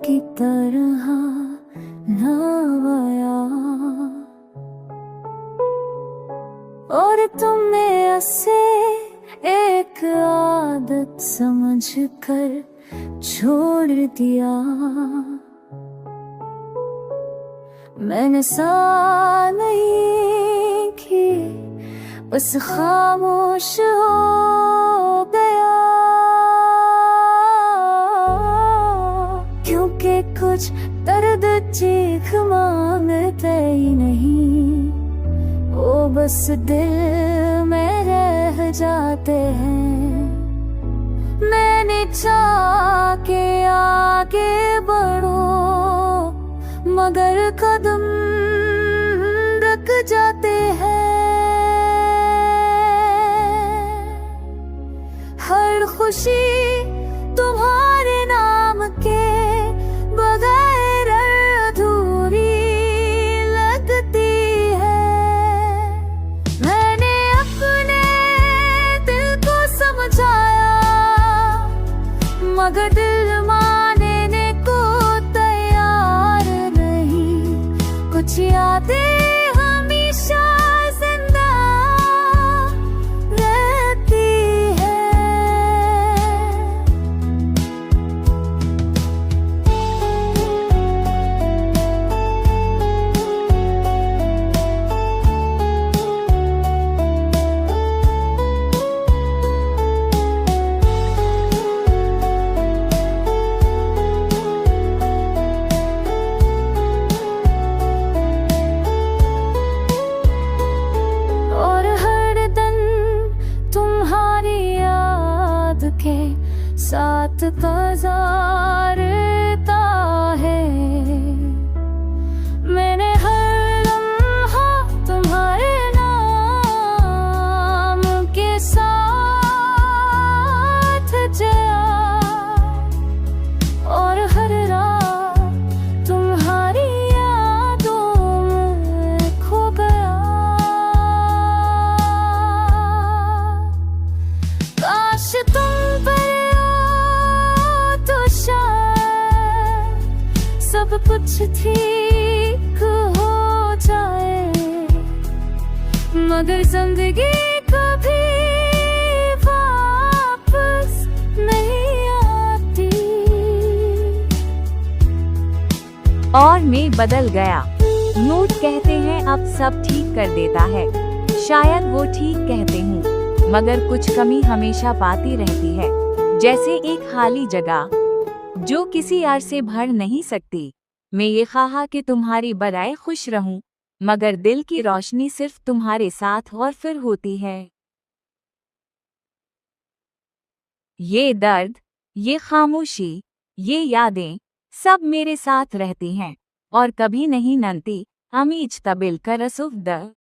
की तरह नवाया, और तुमने ऐसे एक आदत समझ कर छोड़ दिया। मैंने सा नहीं की, बस खामोश हो गया, क्योंकि कुछ दर्द चीख मांगते ही नहीं, वो बस दिल में रह जाते हैं। मैंने चाहा के आगे बढ़ो, मगर कदम रुक जाते हैं। हर खुशी तुम्हारे नाम के बगैर अधूरी लगती है। मैंने अपने दिल को समझाया, मगर दिल मानने को तैयार नहीं। कुछ यादें हमेशा जिंदा रहती है। के साथ गुजारता है, मैंने हर लम्हा तुम्हारे नाम के साथ जिया, और हर रात तुम्हारी यादों में खो गया। काश तुम सब कुछ ठीक हो जाए, मगर जिंदगी कभी वापस नहीं आती। और मैं बदल गया। नोट कहते हैं अब सब ठीक कर देता है। शायद वो ठीक कहते हूँ, मगर कुछ कमी हमेशा पाती रहती है, जैसे एक खाली जगह जो किसी और से भर नहीं सकती। मैं ये ख्वाहा कि तुम्हारी बराए खुश रहूं, मगर दिल की रोशनी सिर्फ तुम्हारे साथ और फिर होती है। ये दर्द, ये खामोशी, ये यादें सब मेरे साथ रहती हैं और कभी नहीं ननती। अमीज तबिल का रसूफ द